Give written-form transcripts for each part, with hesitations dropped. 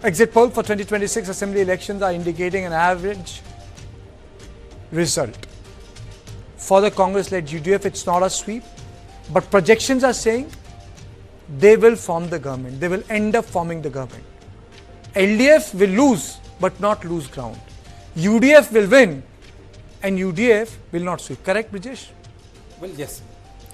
Exit poll for 2026 assembly elections are indicating an average result. For the Congress-led UDF, it's not a sweep, but projections are saying they will form the government. They will end up forming the government. LDF will lose, but not lose ground. UDF will win, and UDF will not sweep. Correct, Brijesh? Well, yes.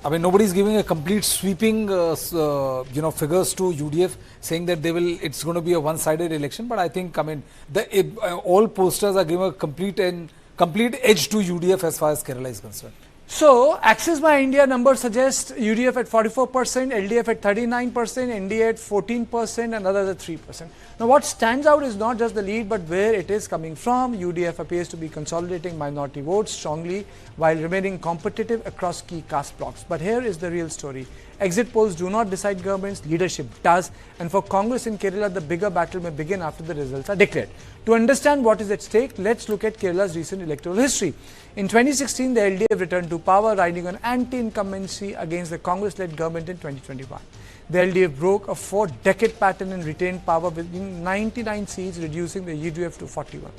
I mean, nobody is giving a complete sweeping, figures to UDF, saying that it's going to be a one-sided election. But I think, all posters are giving a complete edge to UDF as far as Kerala is concerned. So, Axis by India numbers suggest UDF at 44%, LDF at 39%, NDA at 14%, and others at 3%. Now, what stands out is not just the lead, but where it is coming from. UDF appears to be consolidating minority votes strongly while remaining competitive across key caste blocks. But here is the real story. Exit polls do not decide governments, leadership does. And for Congress in Kerala, the bigger battle may begin after the results are declared. To understand what is at stake, let's look at Kerala's recent electoral history. In 2016, the LDF returned to power, riding on anti-incumbency against the Congress-led government in 2021. The LDF broke a 4-decade pattern and retained power with 99 seats, reducing the UDF to 41.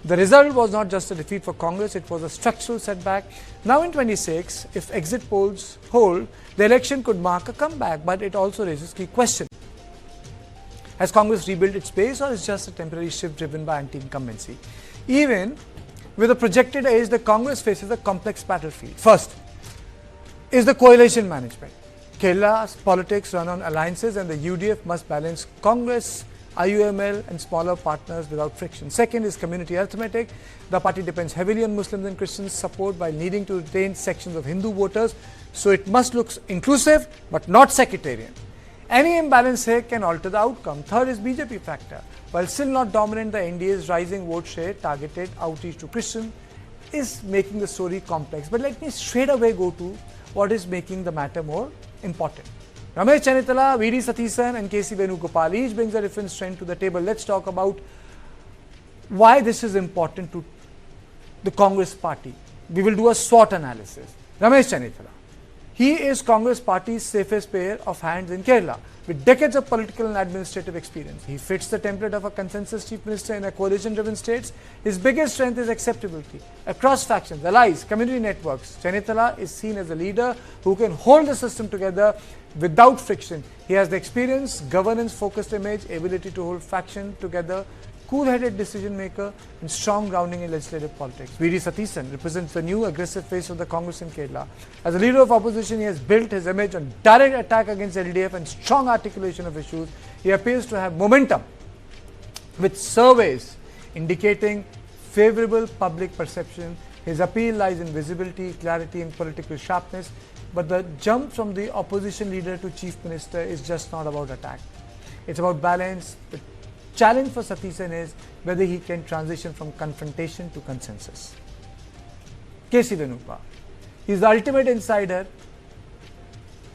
The result was not just a defeat for Congress, it was a structural setback. Now in 26, if exit polls hold, the election could mark a comeback, but it also raises key questions. Has Congress rebuilt its base, or is just a temporary shift driven by anti-incumbency? Even with a projected age, the Congress faces a complex battlefield. First is the coalition management. Kerala's politics run on alliances, and the UDF must balance Congress, IUML and smaller partners without friction. Second is community arithmetic. The party depends heavily on Muslims and Christians' support while needing to retain sections of Hindu voters, so it must look inclusive but not sectarian. Any imbalance here can alter the outcome. Third is BJP factor. While still not dominant, the NDA's rising vote share, targeted outreach to Christians, is making the story complex. But let me straight away go to what is making the matter more important. Ramesh Chennithala, VD Satheesan and KC Venugopal each brings a different strength to the table. Let's talk about why this is important to the Congress party. We will do a SWOT analysis. Ramesh Chennithala. He is Congress party's safest pair of hands in Kerala. With decades of political and administrative experience, he fits the template of a consensus chief minister in a coalition-driven states. His biggest strength is acceptability. Across factions, allies, community networks, Chennithala is seen as a leader who can hold the system together without friction. He has the experience, governance-focused image, ability to hold faction together, cool-headed decision maker, and strong grounding in legislative politics. VD Satheesan represents the new aggressive face of the Congress in Kerala. As a leader of opposition, he has built his image on direct attack against LDF and strong articulation of issues. He appears to have momentum, with surveys indicating favorable public perception. His appeal lies in visibility, clarity, and political sharpness. But the jump from the opposition leader to chief minister is just not about attack. It's about balance. The challenge for Satheesan is whether he can transition from confrontation to consensus. KC Venugopal. He's the ultimate insider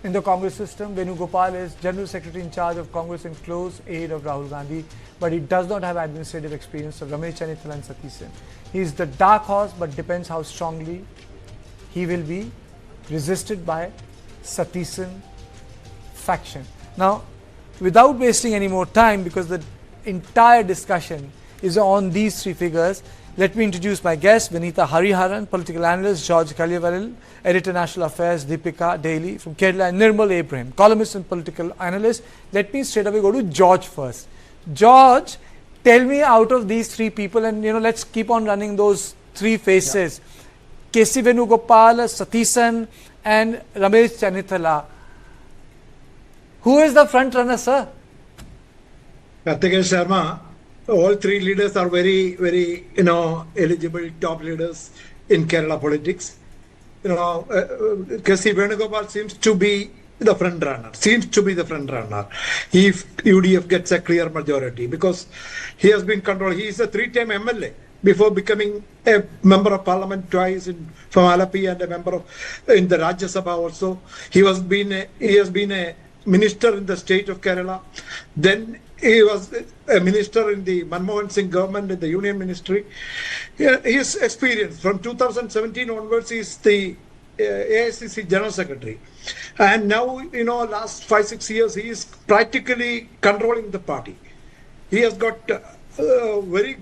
in the Congress system. Venugopal is General Secretary in charge of Congress and close aide of Rahul Gandhi, but he does not have administrative experience of Ramesh Chennithala and Satheesan. He is the dark horse, but depends how strongly he will be resisted by Satheesan faction. Now, without wasting any more time, because the entire discussion is on these three figures, let me introduce my guest, Vinita Hariharan, political analyst, George Kaliavaril, editor National Affairs, Deepika Daily from Kerala, and Nirmal Abraham, columnist and political analyst. Let me straight away go to George first. George, tell me, out of these three people, and let's keep on running those three faces. Yeah. KC Venugopal, Satheesan and Ramesh Chennithala. Who is the front runner, sir? Kartikeya, Sharma. All three leaders are very, very, eligible top leaders in Kerala politics. KC Venugopal seems to be the front runner. If UDF gets a clear majority, because he has been controlled. He is a 3-time MLA. Before becoming a member of parliament twice from Alapi and a member in the Rajya Sabha also. He has been a minister in the state of Kerala. Then he was a minister in the Manmohan Singh government in the Union Ministry. His experience from 2017 onwards, he is the AICC General Secretary. And now, last 5-6 years, he is practically controlling the party. he has got very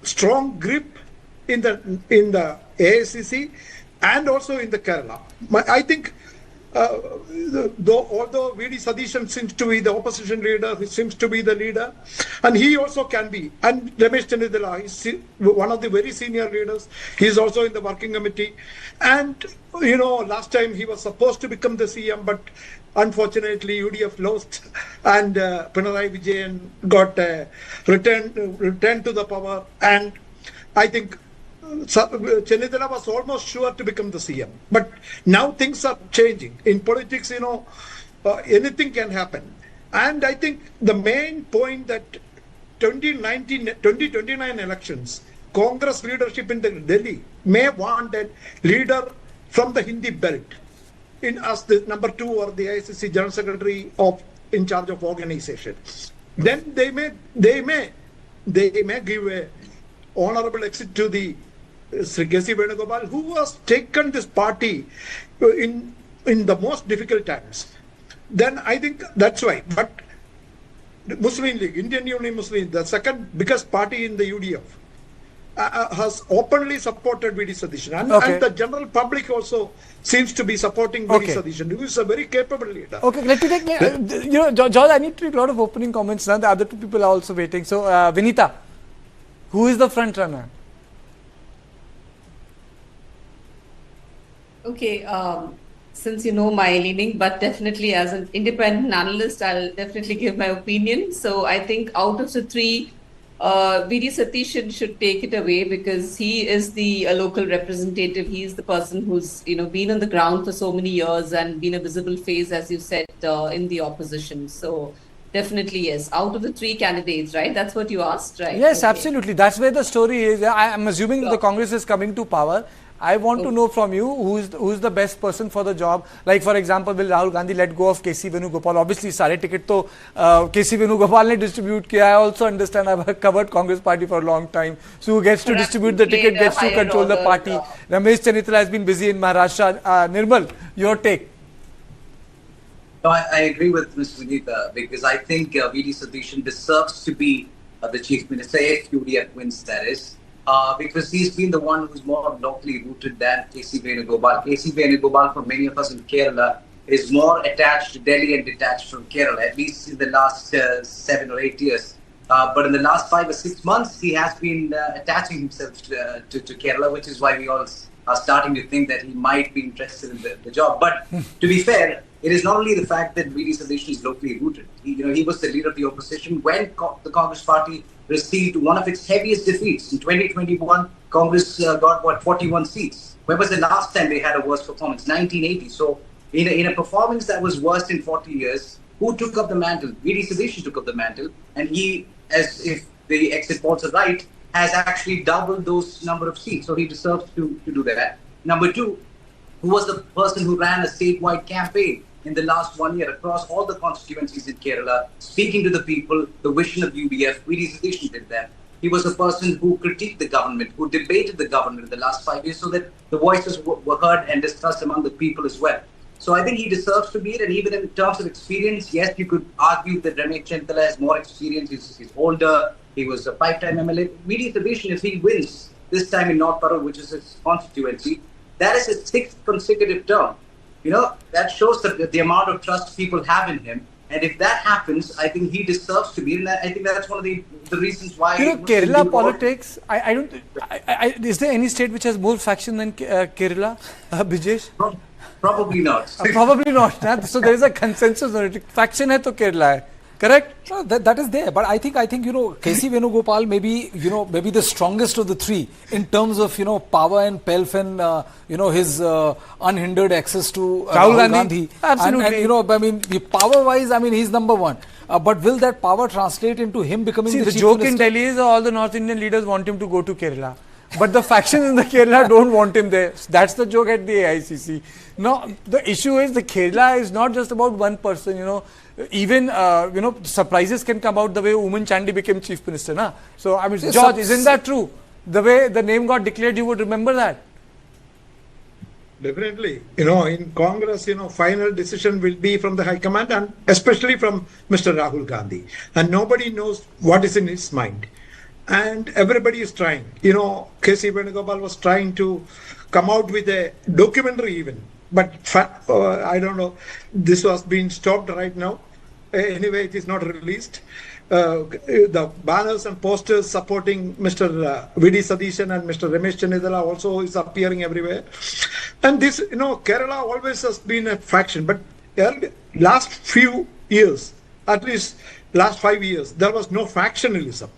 strong grip in the AICC and also in the Kerala. I think although V.D. Satheesan seems to be the opposition leader, he seems to be the leader, and he also can be. And Ramesh Chennithala is one of the very senior leaders. He is also in the working committee. And, last time he was supposed to become the CM, but unfortunately UDF lost, and Pinarayi Vijayan got returned to the power. And I think Chennithala was almost sure to become the CM. But now things are changing. In politics, anything can happen. And I think the main point that 2029 elections, Congress leadership in the Delhi may want a leader from the Hindi belt as the number 2 or the ICC General Secretary in charge of organization. Then they may give a honorable exit to the Sri K.C. Venugopal, who has taken this party in the most difficult times. Then I think that's why. But Muslim League, Indian Union Muslim, the second biggest party in the UDF, has openly supported V.D. Satheesan. And the general public also seems to be supporting V.D. Satheesan, who is a very capable leader. Okay, let me take, George, I need to take a lot of opening comments now. The other two people are also waiting. So, Vinita, who is the front runner? Okay, since you know my leaning, but definitely as an independent analyst, I'll definitely give my opinion. So I think out of the three, V.D. Satheesan should take it away because he is the local representative. He is the person who's been on the ground for so many years and been a visible face, as you said, in the opposition. So definitely yes. Out of the three candidates, right? That's what you asked, right? Yes, absolutely. That's where the story is. I am assuming the Congress is coming to power. I want to know from you who's the best person for the job. Like for example, will Rahul Gandhi let go of K.C. Venugopal? Obviously, सारे ticket तो K.C. Venugopal ने distribute किया. I also understand. I've covered Congress party for a long time. So who gets to distribute the ticket gets to control the party. Ramesh Chennithala has been busy in Maharashtra. Nirmal, your take. No, I agree with Mr. Vinita because I think V.D. Satheesan deserves to be the chief minister if UDF wins, that is. Because he's been the one who's more locally rooted than K.C. Venugopal. K.C. Venugopal, for many of us in Kerala, is more attached to Delhi and detached from Kerala, at least in the last 7 or 8 years. But in the last 5 or 6 months, he has been attaching himself to Kerala, which is why we all are starting to think that he might be interested in the job. But to be fair, it is not only the fact that V.D. Satheesan is locally rooted. He was the leader of the opposition when the Congress party received one of its heaviest defeats. In 2021, Congress got 41 seats. When was the last time they had a worse performance? 1980. So in a performance that was worst in 40 years, who took up the mantle? V.D. Satheesan took up the mantle. And he, as if the exit polls are right, has actually doubled those number of seats. So he deserves to do that. Number two, who was the person who ran a statewide campaign in the last 1 year across all the constituencies in Kerala, speaking to the people, the vision of UDF. V.D. Satheesan did that. He was a person who critiqued the government, who debated the government in the last 5 years so that the voices were heard and discussed among the people as well. So I think he deserves to be it. And even in terms of experience, yes, you could argue that Ramesh Chennithala has more experience. He's older. He was a 5-time MLA. V.D. Satheesan, if he wins this time in North Parur, which is his constituency, that is his 6th consecutive term. That shows the amount of trust people have in him. And if that happens, I think he deserves to be. And I think that's one of the reasons why. Kerala politics, I don't. Is there any state which has more faction than Kerala, Brijesh? Probably not. Probably not. So there is a consensus on it. Faction hai to Kerala hai. Correct? No, that is there, but I think K.C. Venugopal maybe the strongest of the three in terms of power and pelf and his unhindered access to Rahul Gandhi. Absolutely. And power wise, he's number one. But will that power translate into him becoming the chief joke minister? In Delhi is all the North Indian leaders want him to go to Kerala. But the factions in the Kerala don't want him there. That's the joke at the AICC. No, the issue is the Kerala is not just about one person, Even, surprises can come out the way Oomen Chandy became chief minister. Na? So, George, isn't that true? The way the name got declared, you would remember that? Definitely. In Congress, final decision will be from the High Command and especially from Mr. Rahul Gandhi. And nobody knows what is in his mind. And everybody is trying. K.C. Venugopal was trying to come out with a documentary even. But I don't know, this was being stopped right now. Anyway, it is not released. The banners and posters supporting Mr. V.D. Satheesan and Mr. Ramesh Chennithala also is appearing everywhere. And this, Kerala always has been a faction. But last few years, at least last 5 years, there was no factionalism.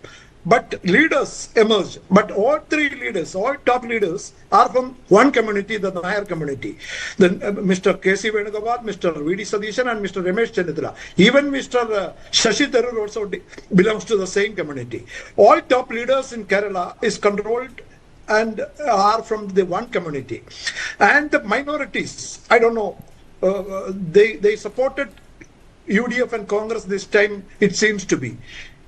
But leaders emerged. But all three leaders, all top leaders are from one community, the Nair community. Then Mr. K.C. Venugopal, Mr. V.D. Satheesan and Mr. Ramesh Chennithala. Even Mr. Shashi Tharoor also belongs to the same community. All top leaders in Kerala is controlled and are from the one community. And the minorities, I don't know, they supported UDF and Congress this time, it seems to be.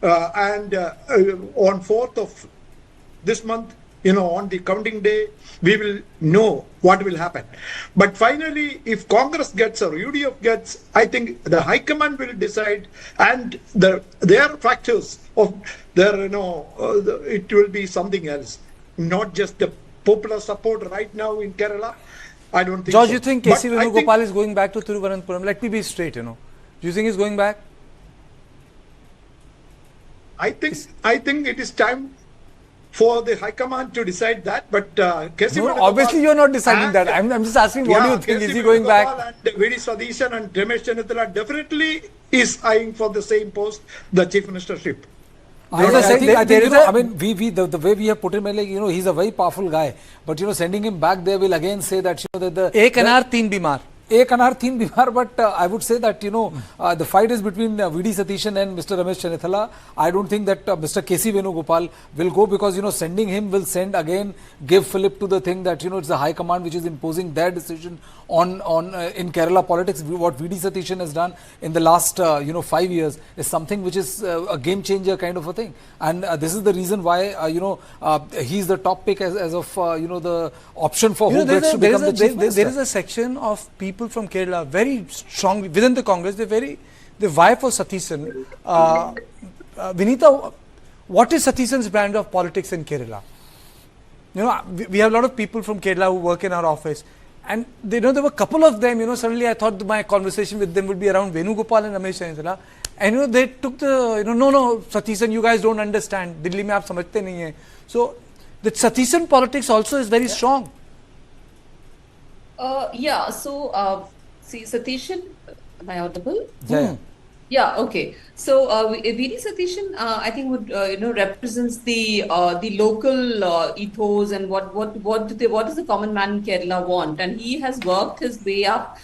On 4th of this month, on the counting day, we will know what will happen. But finally, if Congress gets or UDF gets, I think the High Command will decide, and their factors of their, it will be something else, not just the popular support right now in Kerala. I don't think George, so. you think K.C. Venugopal is going back to Thiruvananthapuram? Let me be straight, Do you think he's going back? I think it is time for the High Command to decide that, but K.C. No, obviously you are not deciding that. I'm just asking, what do you think? Is he going back? And V.D. Satheesan and Ramesh Chennithala definitely is eyeing for the same post, the Chief Ministership. I think the way we have put him, like, he's a very powerful guy, but sending him back there will again say that that the एक अनार तीन बीमार. एक अनार तीन बीमार, but I would say that the fight is between V.D. Satheesan and Mr. Ramesh Chennithala. I don't think that Mr. K.C. Venugopal will go, because sending him will send again, give fillip to the thing that it's the High Command which is imposing their decision on in Kerala politics. What V.D. Satheesan has done in the last 5 years is something which is a game changer kind of a thing, and this is the reason why he's the top pick as of the option for who gets to become the chief minister. There is a section of people from Kerala very strongly within the Congress. They vie for Satheesan. Vinita, what is Satheesan's brand of politics in Kerala? We have a lot of people from Kerala who work in our office, and there were a couple of them. Suddenly I thought my conversation with them would be around Venugopal and Ramesh Chennithala, and they took the no, Satheesan, you guys don't understand. Delhi mein aap samajhte nahi hai. So the Satheesan politics also is very strong. See, Satheesan, am I audible? Yeah. Yeah, okay. So V.D. Satheesan, I think would represents the local ethos and what does the common man in Kerala want, and he has worked his way up.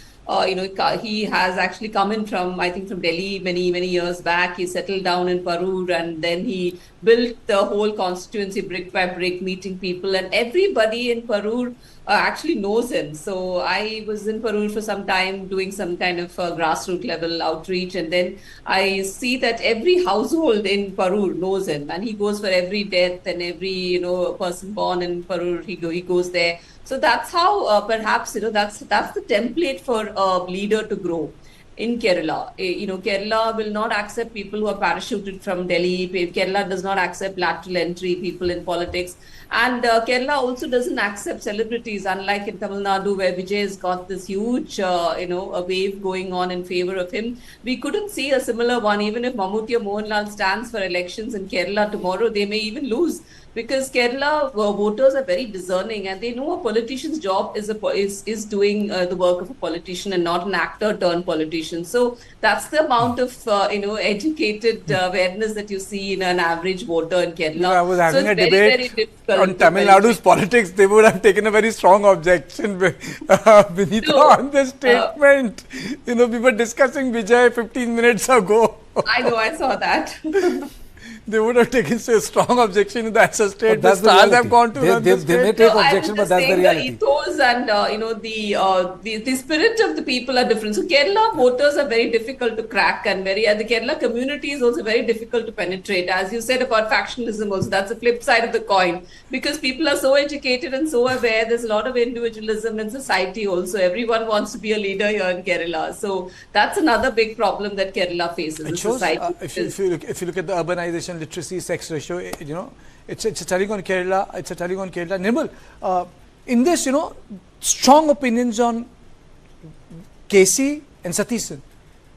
He has actually come in from Delhi many years back. He settled down in Parur, and then he built the whole constituency brick by brick, meeting people, and everybody in Parur actually knows him. So I was in Parur for some time doing some kind of grassroots level outreach, and then I see that every household in Parur knows him, and he goes for every death and every person born in Parur. He goes there. So that's how perhaps that's the template for a leader to grow in Kerala. Kerala will not accept people who are parachuted from Delhi. Kerala does not accept lateral entry people in politics. And Kerala also doesn't accept celebrities, unlike in Tamil Nadu, where Vijay has got this huge, a wave going on in favor of him. We couldn't see a similar one. Even if Mammootty or Mohanlal stands for elections in Kerala tomorrow, they may even lose, because Kerala voters are very discerning, and they know a politician's job is doing the work of a politician and not an actor turned politician. So that's the amount of educated awareness that you see in an average voter in Kerala. I was having a debate very on Tamil Nadu's politics. They would have taken a very strong objection, Vinita, on this statement. We were discussing Vijay 15 minutes ago. I know, I saw that. they would have taken a strong objection in that state. But that's the stars have reality. gone to They may take objection, but that's the reality. The ethos and the spirit of the people are different. So Kerala voters are very difficult to crack, and the Kerala community is also very difficult to penetrate. As you said about factionalism, also that's the flip side of the coin, because people are so educated and so aware. There's a lot of individualism in society. Also, everyone wants to be a leader here in Kerala. So that's another big problem that Kerala faces. It shows, if you look at the urbanization, literacy, sex ratio, it's telling on Kerala. It's telling on Kerala. Nirmal, in this, strong opinions on KC and Satheesan.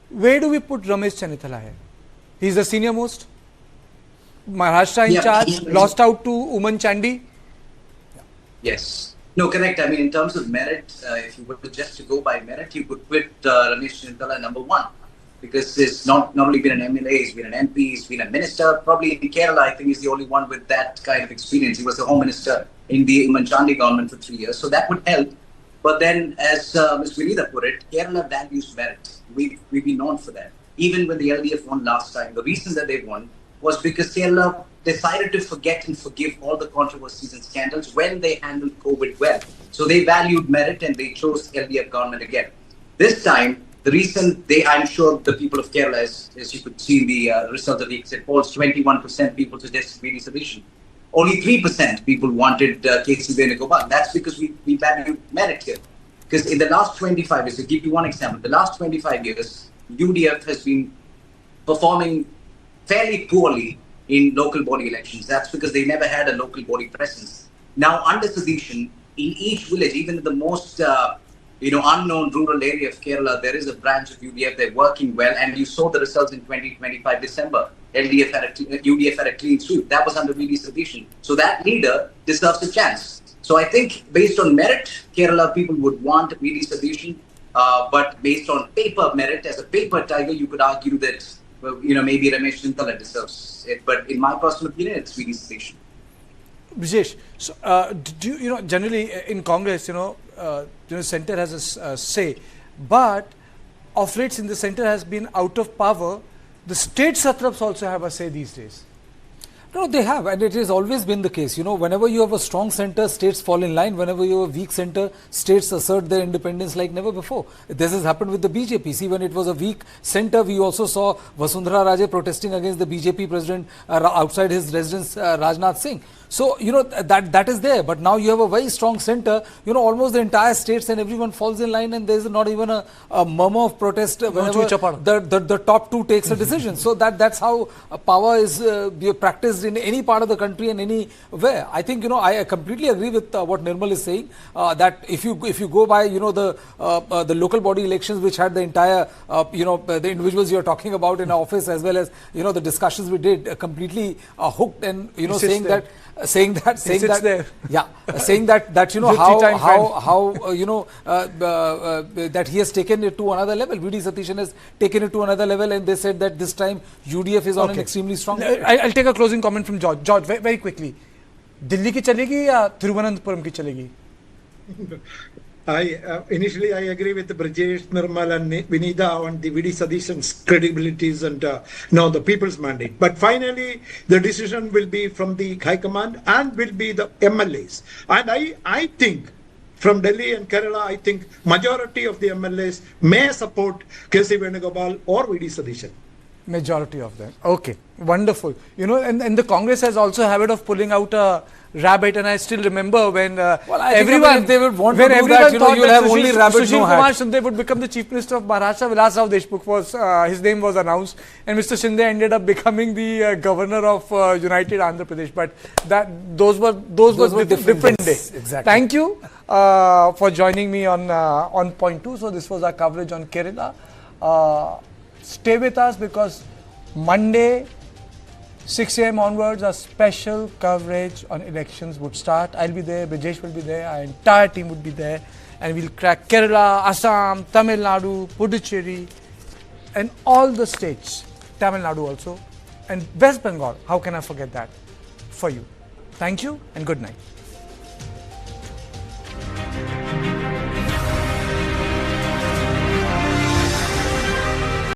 Where do we put Ramesh Chennithala here? He's the senior most. Maharashtra in charge, lost out to Uman Chandi. Yes. No, correct. I mean, in terms of merit, if you were just to go by merit, you could put Ramesh Chennithala number one. Because he's not only been an MLA, he's been an MP, he's been a minister. Probably in Kerala, I think he's the only one with that kind of experience. He was the home minister in the Uman Chandi government for 3 years. So that would help. But then, as Ms. Vinitha put it, Kerala values merit. We've been known for that. Even when the LDF won last time, the reason that they won was because Kerala decided to forget and forgive all the controversies and scandals when they handled COVID well. So they valued merit and they chose LDF government again. This time, the reason I'm sure the people of Kerala, as you could see in the result of the exit polls, 21% people suggested VD solution. Only 3% people wanted KC Venugopal. That's because we value merit here. Because in the last 25 years, to give you one example, the last 25 years, UDF has been performing fairly poorly in local body elections. That's because they never had a local body presence. Now, under Satheesan, in each village, even in the most unknown rural area of Kerala, there is a branch of UDF. They're working well, and you saw the results in 2025 December. UDF had a clean sweep. That was under VD Satheesan. So that leader deserves a chance. So I think based on merit, Kerala people would want VD Satheesan, but based on paper merit, as a paper tiger, you could argue that maybe Ramesh Chennithala deserves it. But in my personal opinion, it's VD Satheesan. Brijesh, so do you generally in Congress, Centre has a say, but of late since the Centre has been out of power, the state satraps also have a say these days. No, they have, and it has always been the case. Whenever you have a strong centre, states fall in line. Whenever you have a weak centre, states assert their independence like never before. This has happened with the BJP. See, when it was a weak centre, we also saw Vasundhara Raje protesting against the BJP president outside his residence, Rajnath Singh. So, that is there. But now you have a very strong centre, almost the entire states and everyone falls in line, and there is not even a murmur of protest whenever the top two takes a decision. So that's how power is practiced in any part of the country and anywhere. I think, I completely agree with what Nirmal is saying, that if you go by, the local body elections which had the entire, the individuals you're talking about in office, as well as, the discussions we did, completely hooked, and, saying that that he has taken it to another level. VD Satheesan has taken it to another level, and they said that this time UDF is on an extremely strong level. I'll take a closing comment from George. George, very quickly, Delhi ki chalegi ya Thiruvananthapuram ki chalegi? Initially I agree with Brijesh, Nirmal and Vinitha on the VD Satheesan's credibilities and the people's mandate. But finally, the decision will be from the High Command and will be the MLAs. And I think from Delhi and Kerala, I think majority of the MLAs may support KC Venugopal or VD Satheesan. Majority of them. Okay, wonderful. And the Congress has also a habit of pulling out a rabbit, and I still remember when everyone, if they would want to do that, you'll have only rabbit, Sushil no Kumar hat. Shinde would become the Chief Minister of Maharashtra. Vilas Rao Deshmukh was, his name was announced, and Mr. Shinde ended up becoming the Governor of United Andhra Pradesh. But those were different days. Exactly. Thank you for joining me on Point 2. So this was our coverage on Kerala. Stay with us, because Monday 6 a.m. onwards, a special coverage on elections would start. I'll be there, Brijesh will be there, our entire team would be there, and we'll crack Kerala, Assam, Tamil Nadu, Puducherry, and all the states, Tamil Nadu also, and West Bengal. How can I forget that? For you. Thank you and good night.